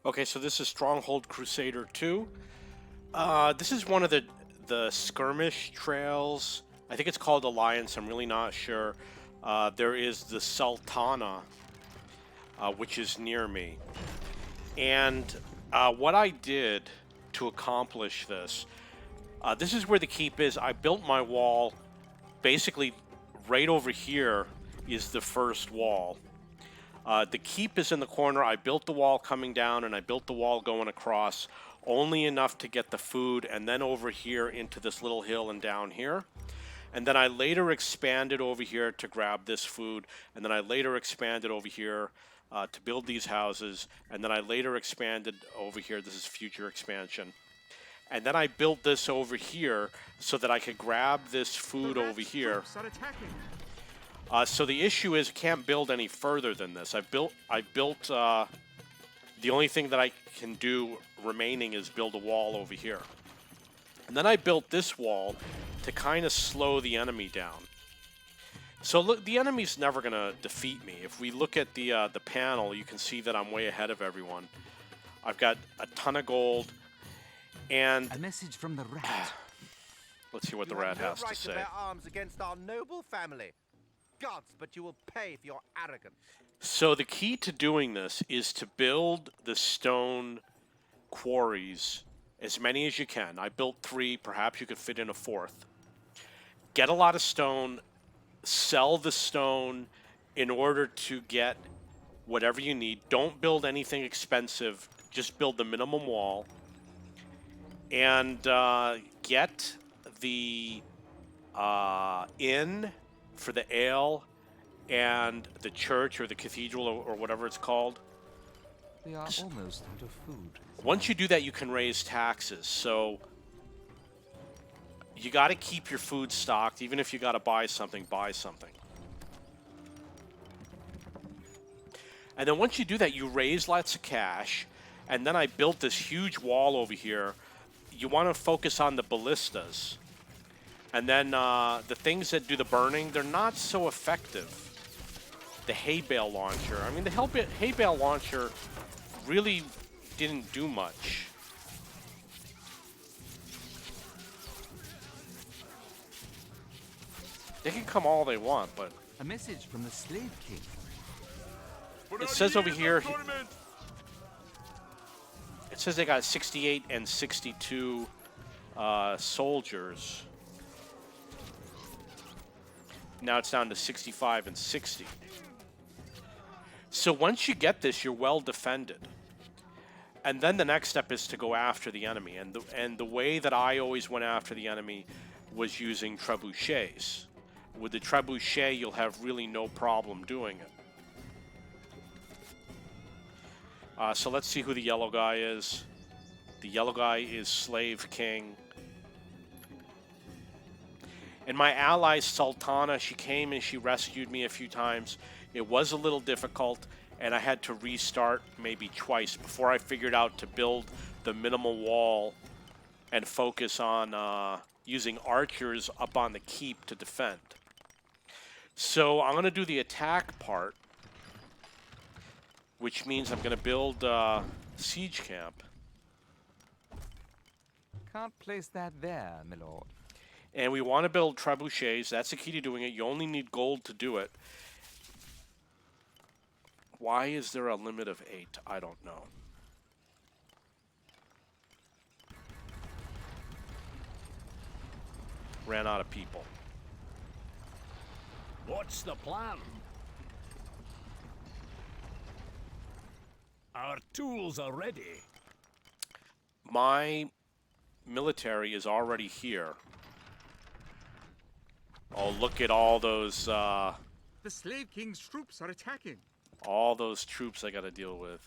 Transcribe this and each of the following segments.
Okay, so this is Stronghold Crusader 2. This is one of the skirmish trails. I think it's called Alliance. I'm really not sure. There is the Sultana, which is near me. And what I did to accomplish this, this is where the keep is. I built my wall. Basically, right over here is the first wall. The keep is in the corner. I built the wall coming down, and I built the wall going across, only enough to get the food, and then over here into this little hill and down here. And then I later expanded over here to grab this food, and then I later expanded over here to build these houses, and then I later expanded over here. This is future expansion. And then I built this over here so that I could grab this food over here. So the issue is I can't build any further than this. I built the only thing that I can do remaining is build a wall over here. And then I built this wall to kind of slow the enemy down. So look, the enemy's never going to defeat me. If we look at the panel, you can see that I'm way ahead of everyone. I've got a ton of gold, and a message from the rat. Let's see what the rat has to say. You have no right to bear arms against our noble family. Gods, but you will pay for your arrogance. So the key to doing this is to build the stone quarries, as many as you can. I built 3, perhaps you could fit in a 4th. Get a lot of stone, sell the stone in order to get whatever you need. Don't build anything expensive, just build the minimum wall. And get the inn for the ale and the church or the cathedral or whatever it's called. We are almost out of food. Once you do that, you can raise taxes. So you got to keep your food stocked. Even if you got to buy something, buy something. And then once you do that, you raise lots of cash. And then I built this huge wall over here. You want to focus on the ballistas. And then the things that do the burning, they're not so effective. The hay bale launcher. I mean, the hay bale launcher really didn't do much. They can come all they want, but... A message from the Slave King. It says over here... It says they got 68 and 62 soldiers. Now it's down to 65 and 60. So once you get this, you're well defended. And then the next step is to go after the enemy. And the way that I always went after the enemy was using trebuchets. With the trebuchet, you'll have really no problem doing it. So let's see who the yellow guy is. The yellow guy is Slave King. And my ally, Sultana, she came and she rescued me a few times. It was a little difficult, and I had to restart maybe twice before I figured out to build the minimal wall and focus on using archers up on the keep to defend. So I'm going to do the attack part, which means I'm going to build a siege camp. Can't place that there, my lord. And we want to build trebuchets. That's the key to doing it. You only need gold to do it. Why is there a limit of 8? I don't know. Ran out of people. What's the plan? Our tools are ready. My military is already here. Oh, look at all those, The Slave King's troops are attacking. all those troops I gotta deal with.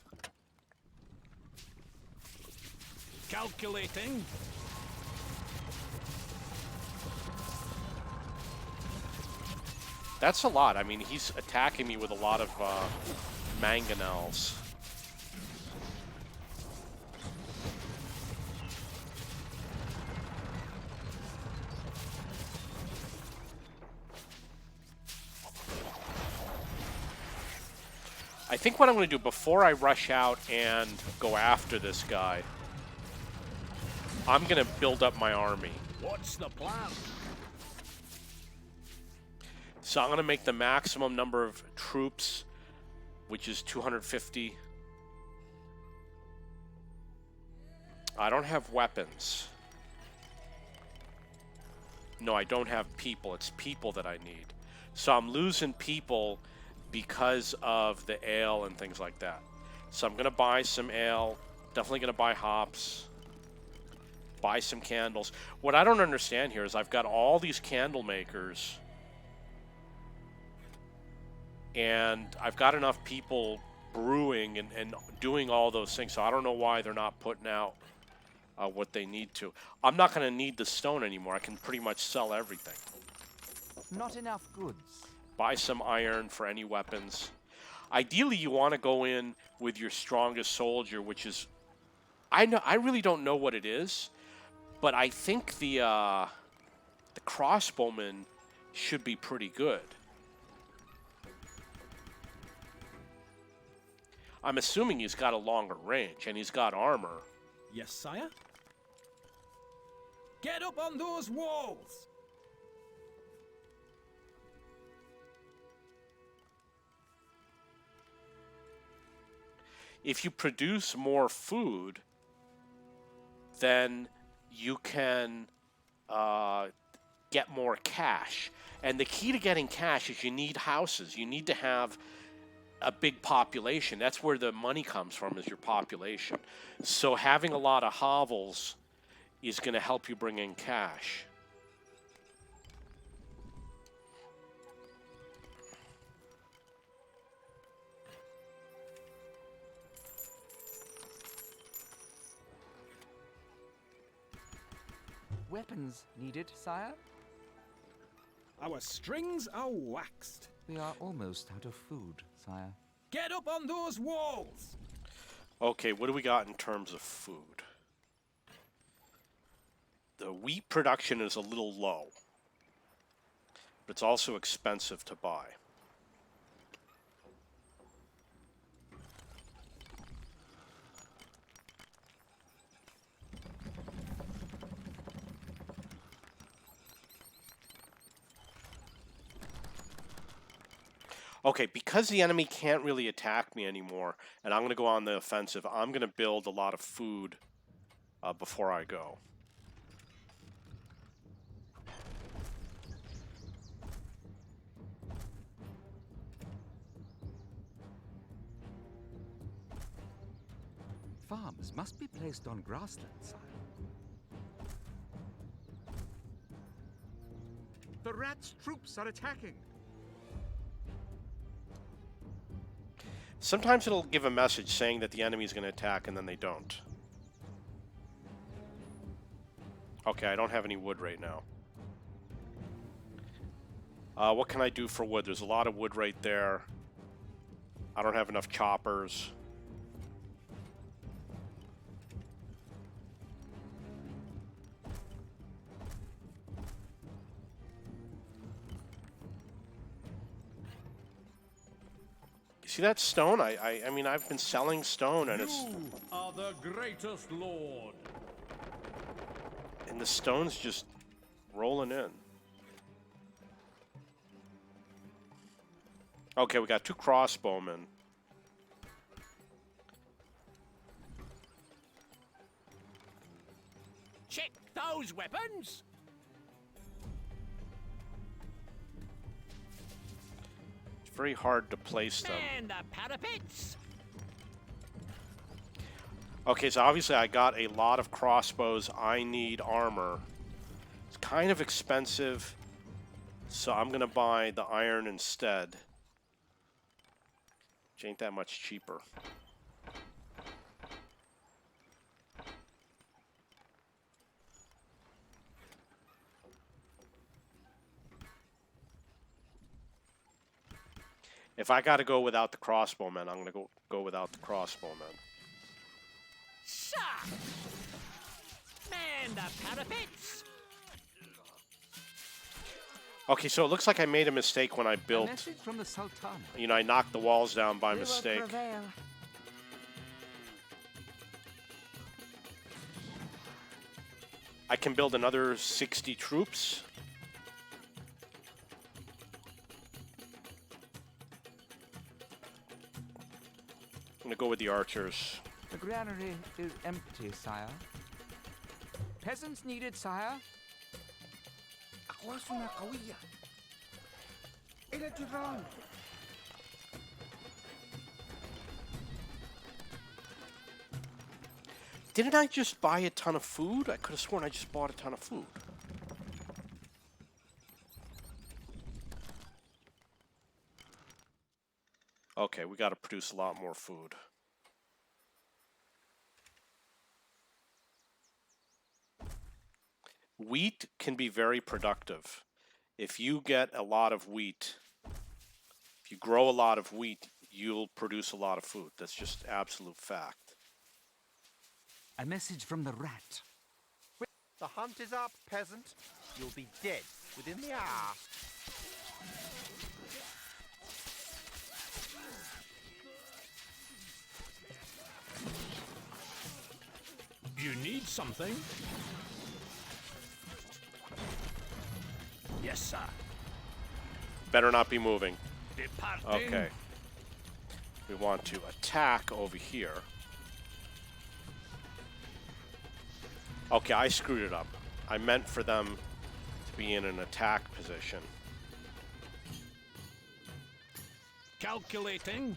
Calculating. That's a lot. I mean, he's attacking me with a lot of mangonels. I think what I'm going to do before I rush out and go after this guy, I'm going to build up my army. What's the plan? So I'm going to make the maximum number of troops, which is 250. I don't have weapons. No, I don't have people. It's people that I need. So I'm losing people because of the ale and things like that. So I'm going to buy some ale. Definitely going to buy hops. Buy some candles. What I don't understand here is I've got all these candle makers. And I've got enough people brewing and doing all those things. So I don't know why they're not putting out what they need to. I'm not going to need the stone anymore. I can pretty much sell everything. Not enough goods. Buy some iron for any weapons. Ideally, you want to go in with your strongest soldier, which is... I really don't know what it is, but I think the crossbowman should be pretty good. I'm assuming he's got a longer range, and he's got armor. Yes, sire? Get up on those walls! If you produce more food, then you can get more cash. And the key to getting cash is you need houses. You need to have a big population. That's where the money comes from, is your population. So having a lot of hovels is going to help you bring in cash. Weapons needed, sire? Our strings are waxed. We are almost out of food, sire. Get up on those walls! Okay, what do we got in terms of food? The wheat production is a little low, but it's also expensive to buy. Okay, because the enemy can't really attack me anymore, and I'm going to go on the offensive, I'm going to build a lot of food before I go. Farms must be placed on grassland, sire. The rats' troops are attacking. Sometimes it'll give a message saying that the enemy is going to attack, and then they don't. Okay, I don't have any wood right now. What can I do for wood? There's a lot of wood right there. I don't have enough choppers. See that stone? I mean, I've been selling stone, and it's... You are the greatest lord. And the stone's just rolling in. Okay, we got 2 crossbowmen. Check those weapons! It's very hard to place them. And the parapets! Okay, so obviously I got a lot of crossbows. I need armor. It's kind of expensive, so I'm going to buy the iron instead. Which ain't that much cheaper. If I got to go without the crossbowmen, I'm going to go without the crossbowmen. Shot! Man the parapets! Okay, so it looks like I made a mistake when I A built. message from the Sultan. You know, I knocked the walls down by We will mistake. prevail. I can build another 60 troops. I'm gonna go with the archers. The granary is empty, sire. Peasants needed, sire. أقواسنا قوية. إلى الجدران. Didn't I just buy a ton of food? I could have sworn I just bought a ton of food. Okay, we got to produce a lot more food. Wheat can be very productive. If you get a lot of wheat, if you grow a lot of wheat, you'll produce a lot of food. That's just absolute fact. A message from the rat. The hunt is up, peasant. You'll be dead within the hour. You need something? Yes, sir. Better not be moving. Departing. Okay. We want to attack over here. Okay, I screwed it up. I meant for them to be in an attack position. Calculating.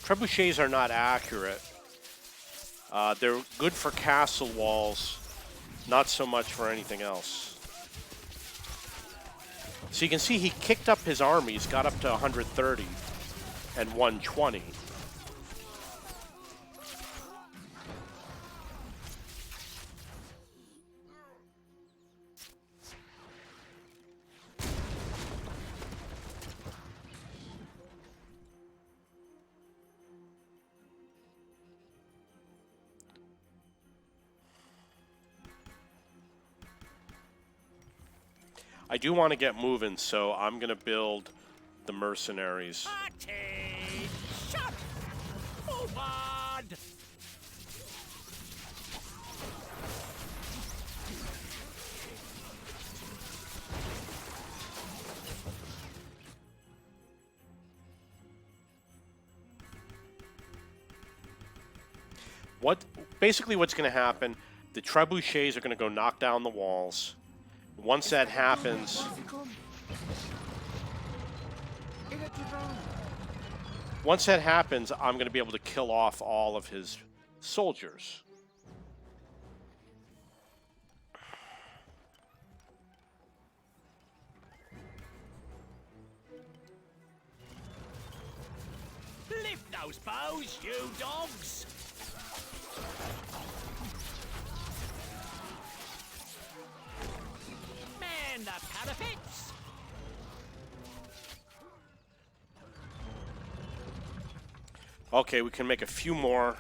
Trebuchets are not accurate. They're good for castle walls, not so much for anything else. So you can see he kicked up his armies, got up to 130 and 120. I do want to get moving, so I'm going to build the mercenaries. Party. Shot. Forward. Basically what's going to happen, the trebuchets are going to go knock down the walls. Once that happens, I'm going to be able to kill off all of his soldiers. Lift those bows, you dogs. Man the parapets. Okay, we can make a few more.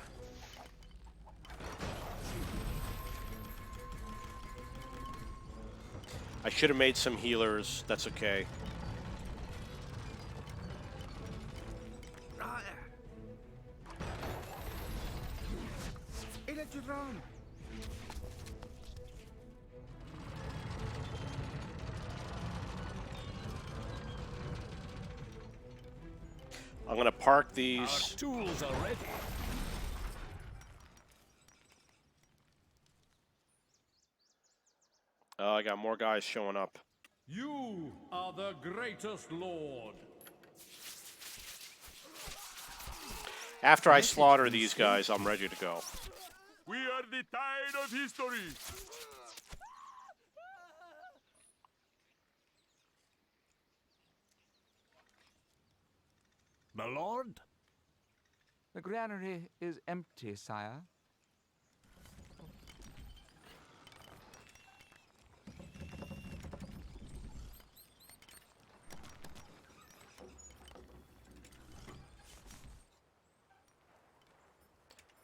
I should have made some healers. That's okay. إلى الجدران. I'm going to park Our these. tools are ready. I got more guys showing up. You are the greatest lord. After I slaughter these guys, I'm ready to go. We are the tide of history. My lord? The granary is empty, sire.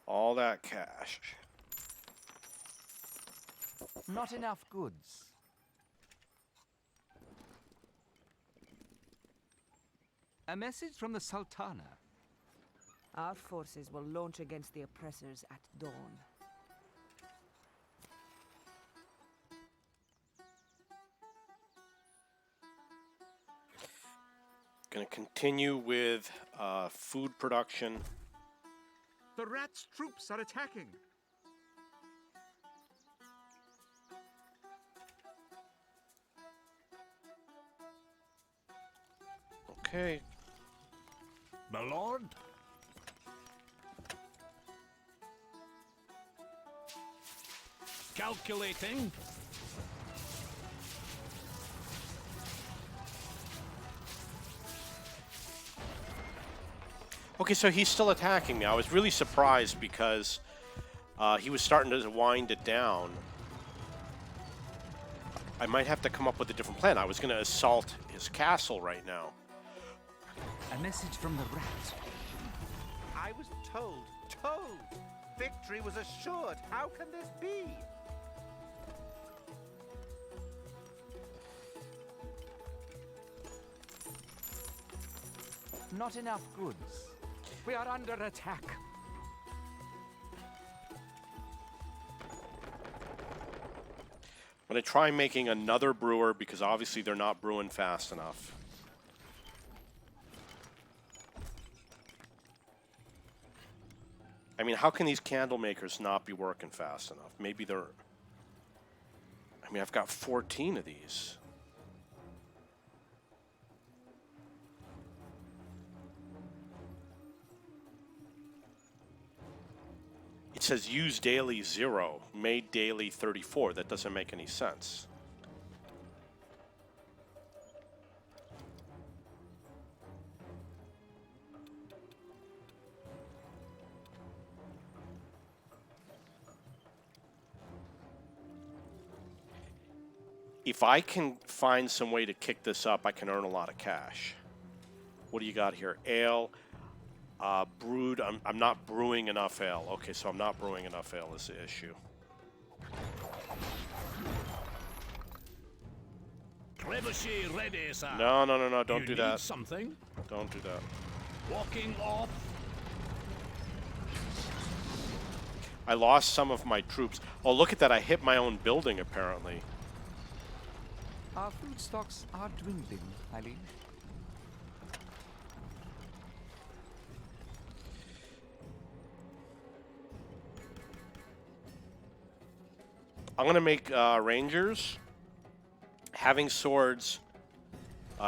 All that cash. Not enough goods. A message from the Sultana. Our forces will launch against the oppressors at dawn. Gonna continue with food production. The rats' troops are attacking. Okay. My lord? Calculating. Okay, so he's still attacking me. I was really surprised because he was starting to wind it down. I might have to come up with a different plan. I was going to assault his castle right now. A message from the rat. I was told, victory was assured. How can this be? Not enough goods. We are under attack. I'm going to try making another brewer because obviously they're not brewing fast enough. I mean, how can these candle makers not be working fast enough? Maybe they're... I mean, I've got 14 of these. It says use daily 0, made daily 34. That doesn't make any sense. If I can find some way to kick this up, I can earn a lot of cash. What do you got here? Ale. Brewed. I'm not brewing enough ale. Okay, so I'm not brewing enough ale is the issue. Trebuchet ready, sir. No. Don't You do need that. Something? Don't do that. Walking off. I lost some of my troops. Oh, look at that. I hit my own building, apparently. Our food stocks are dwindling, my liege. I'm going to make rangers. Having swords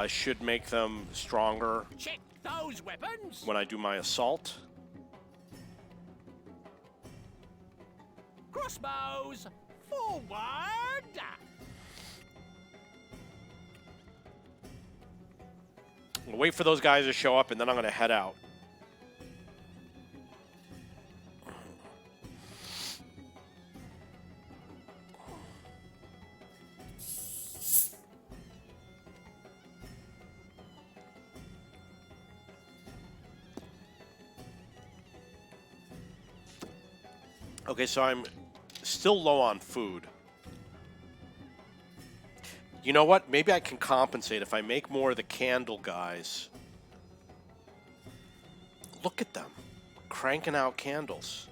should make them stronger Check those weapons. when I do my assault. Crossbows forward. I'll wait for those guys to show up, and then I'm going to head out. Okay, so I'm still low on food. You know what? Maybe I can compensate if I make more of the candle guys. Look at them. Cranking out candles.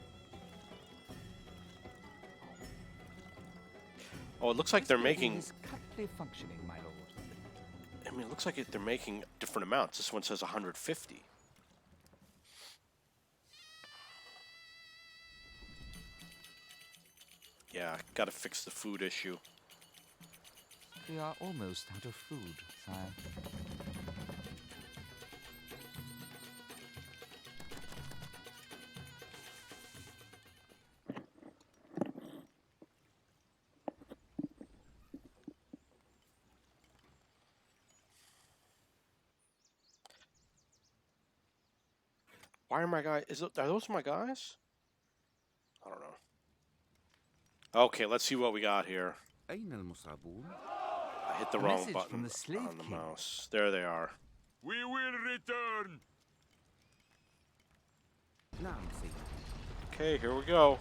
Oh, it looks like they're making... Is currently functioning, my lord. I mean, it looks like they're making different amounts. This one says 150. Yeah, gotta fix the food issue. We are almost out of food, sire. Why are my guys... Are those my guys? I don't know. Okay, let's see what we got here. أين المصابون؟ I hit the A wrong message button from the slave on the king. mouse. There they are. We will return. نعم سيدي. Okay, here we go.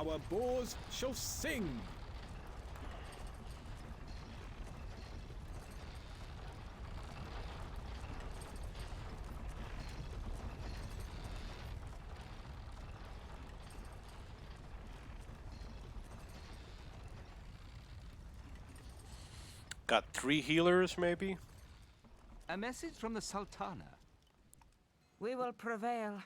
Our boars shall sing. Got 3 healers, maybe? A message from the Sultana. We will prevail.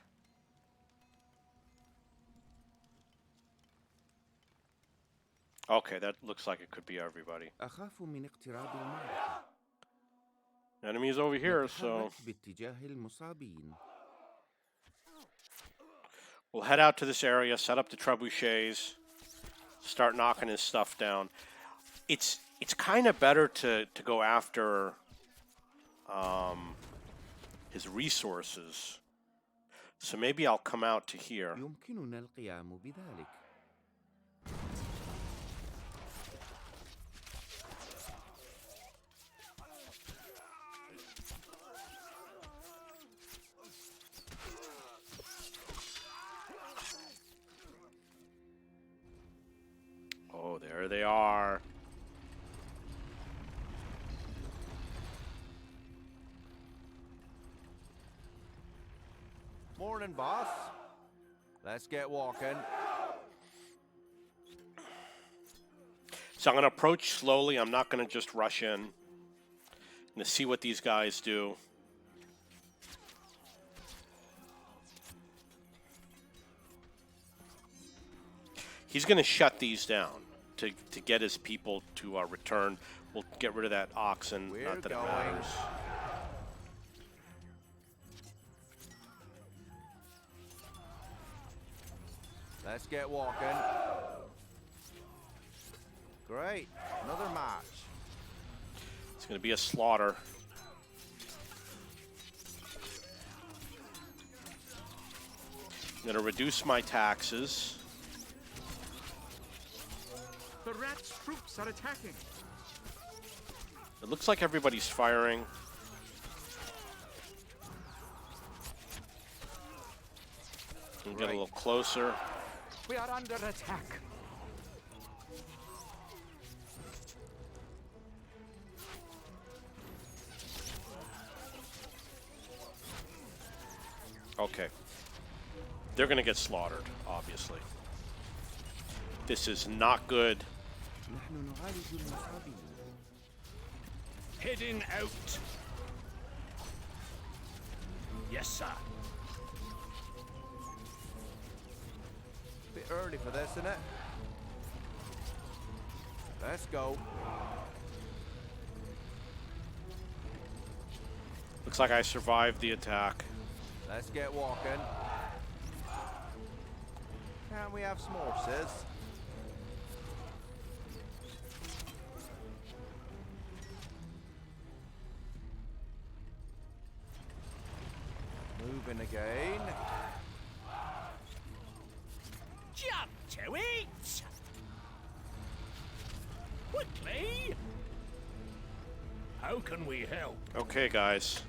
Okay, that looks like it could be everybody. أخاف من اقتراب المعركة. Enemies over here, so نتحرك باتجاه المصابين. we'll head out to this area, set up the trebuchets, start knocking his stuff down. It's kind of better to go after his resources. So maybe I'll come out to here. يمكننا القيام بذلك. Oh, there they are. Morning, boss. Let's get walking. So I'm going to approach slowly. I'm not going to just rush in. I'm going to see what these guys do. He's going to shut these down to get his people to return. We'll get rid of that oxen. We're Not that going. it matters. Let's get walking. Great. Another match. It's going to be a slaughter. I'm going to reduce my taxes. The rat's troops are attacking. It looks like everybody's firing. We'll get a little closer. We are under attack. Okay. They're going to get slaughtered, obviously. This is not good. نحن نعالج المصابين. Heading out. Yes, sir. Bit early for this, isn't it? Let's go. Looks like I survived the attack. Let's get walking. Can't we have some horses? Moving again. Jump to it! Quickly! How can we help? Okay, guys.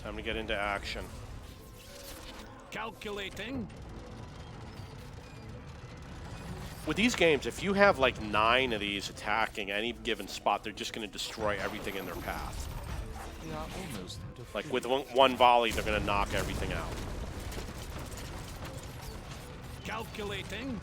Time to get into action. Calculating. With these games, if you have like 9 of these attacking any given spot, they're just going to destroy everything in their path. We are almost out of Like with one volley, they're going to knock everything out. Calculating.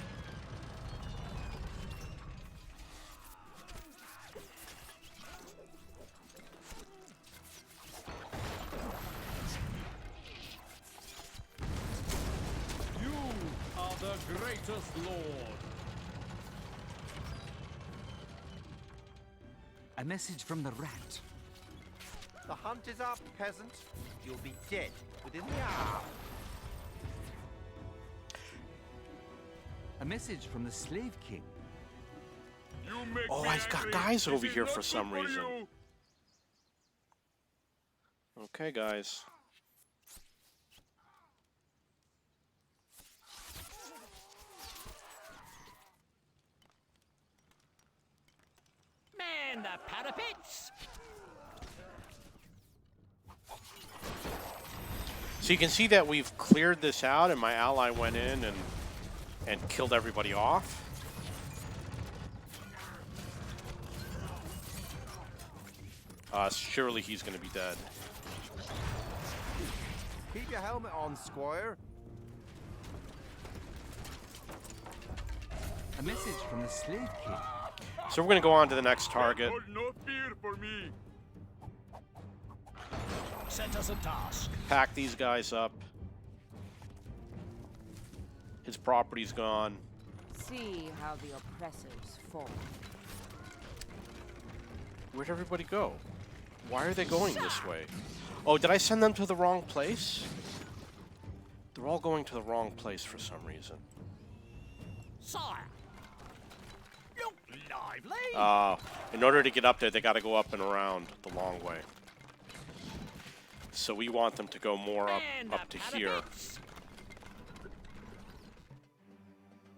You are the greatest lord. A message from the rat. The hunt is up, peasant. You'll be dead within the hour. A message from the slave king. You make Oh, me I've got angry. guys This over is here not for good some reason. you. Okay, guys. Man the parapets! So you can see that we've cleared this out, and my ally went in and and killed everybody off. Surely he's going to be dead. Keep your helmet on, Squire. A message from the Slave King. So we're going to go on to the next target. Hold no fear for me. Set us a task. Pack these guys up. His property's gone. See how the oppressors fall. Where'd everybody go? Why are they going this way? Oh, did I send them to the wrong place? They're all going to the wrong place for some reason. Sire. Look lively. In order to get up there, they got to go up and around the long way. So we want them to go more up to here.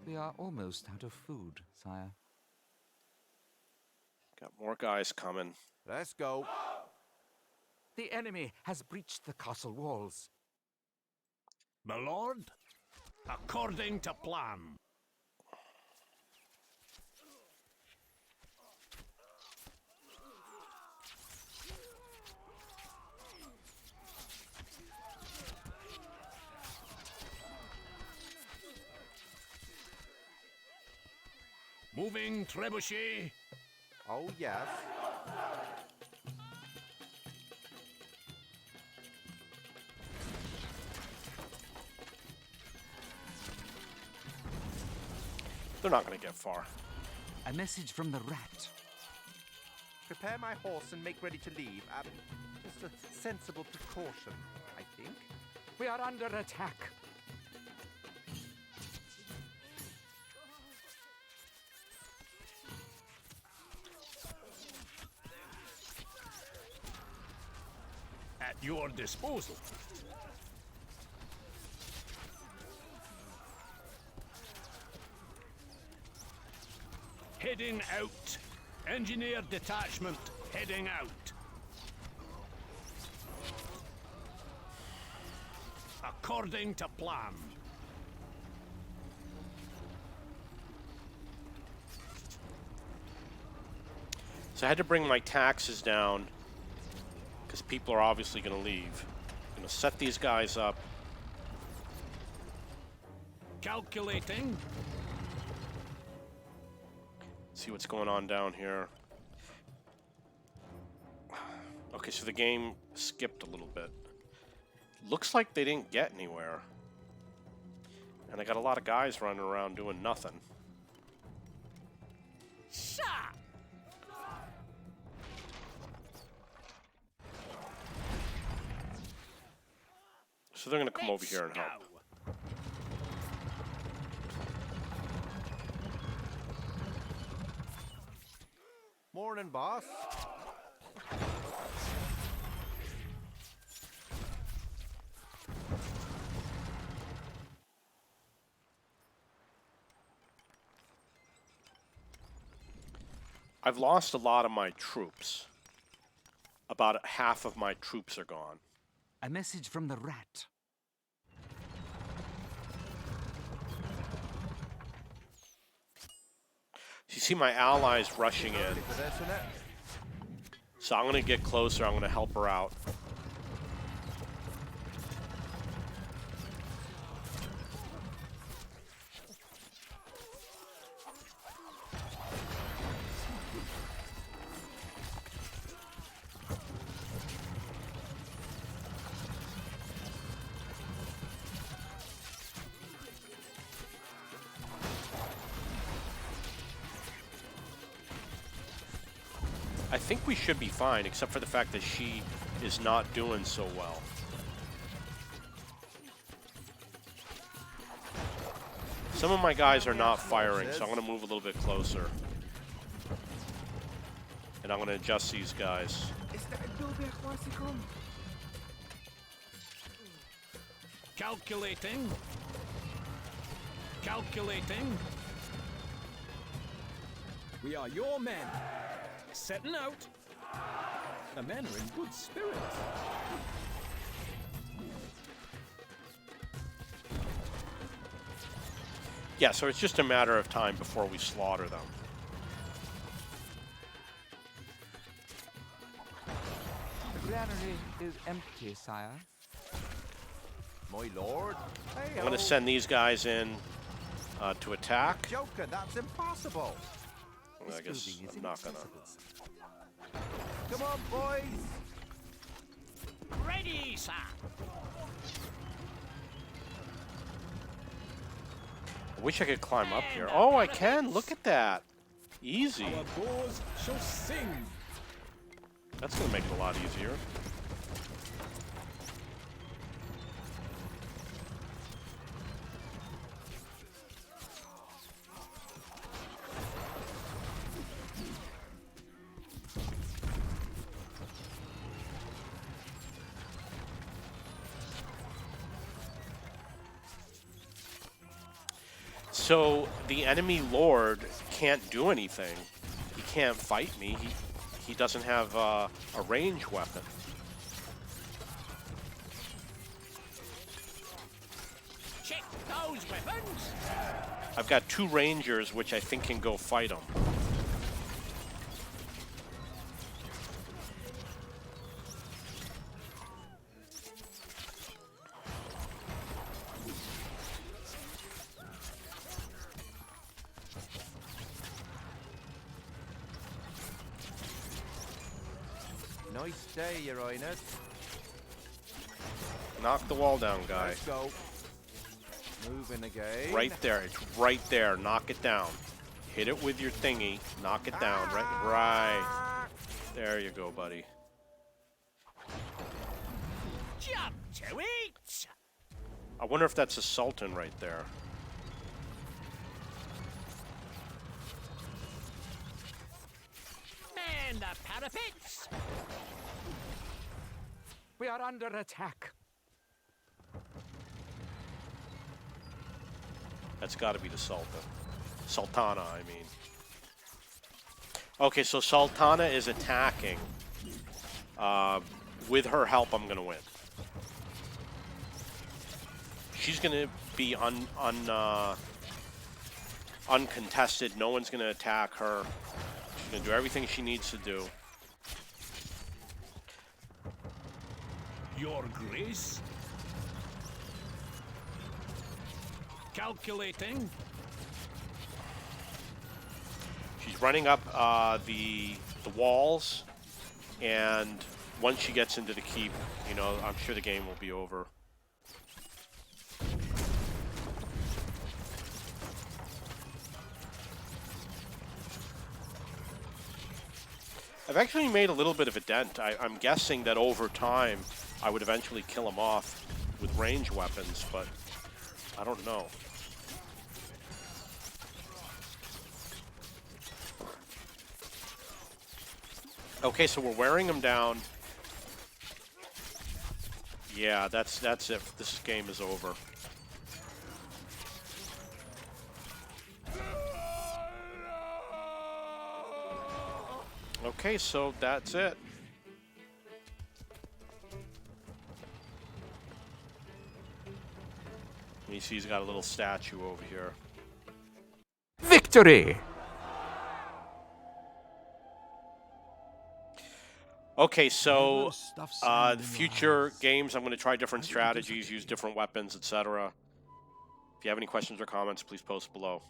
We are almost out of food, sire. Got more guys coming. Let's go. The enemy has breached the castle walls. My lord, according to plan. Moving trebuchet. Oh, yes. They're not going to get far. A message from the rat. Prepare my horse and make ready to leave. Just a sensible precaution, I think. We are under attack. At your disposal. Heading out. Engineer detachment heading out. According to plan. So I had to bring my taxes down because people are obviously going to leave. I'm going to set these guys up. Calculating. See what's going on down here. Okay, so the game skipped a little bit. Looks like they didn't get anywhere. And I got a lot of guys running around doing nothing. Shot. So they're going to come over here and help. Morning, boss. I've lost a lot of my troops. About half of my troops are gone. A message from the rat. You see my allies rushing in. Ready for this, innit? So I'm going to get closer. I'm going to help her out. I think we should be fine, except for the fact that she is not doing so well. Some of my guys are not firing, so I'm going to move a little bit closer. And I'm going to adjust these guys. Calculating. Calculating. We are your men. Setting out. The men are in good spirits. Yeah, so it's just a matter of time before we slaughter them. The granary is empty, sire. My lord. I'm going to send these guys in to attack. Joker, that's impossible. I guess I'm not going to. Come on, boys. Ready, sir. I wish I could climb up here. Oh, I can. Look at that. Easy. Our bows shall sing. That's going to make it a lot easier. So the enemy lord can't do anything. He can't fight me. He doesn't have a range weapon. Check those weapons. I've got 2 rangers, which I think can go fight him. Nice day, Your Highness. Knock the wall down, guy. Let's go. Moving again. Right there. It's right there. Knock it down. Hit it with your thingy. Knock it down. Right. There you go, buddy. Jump to it. I wonder if that's a Sultan right there. Man the parapets. We are under attack. That's got to be the Sultan. Sultana, I mean. Okay, so Sultana is attacking. With her help, I'm going to win. She's going to be uncontested. No one's going to attack her. She's going to do everything she needs to do. Your Grace. Calculating. She's running up the walls, and once she gets into the keep, you know, I'm sure the game will be over. I've actually made a little bit of a dent. I'm guessing that over time I would eventually kill him off with range weapons, but I don't know. Okay, so we're wearing him down. Yeah, that's it. This game is over. Okay, so that's it. You see he's got a little statue over here. Victory! Okay, so the future games, I'm going to try different strategies, use different weapons, etc. If you have any questions or comments, please post below.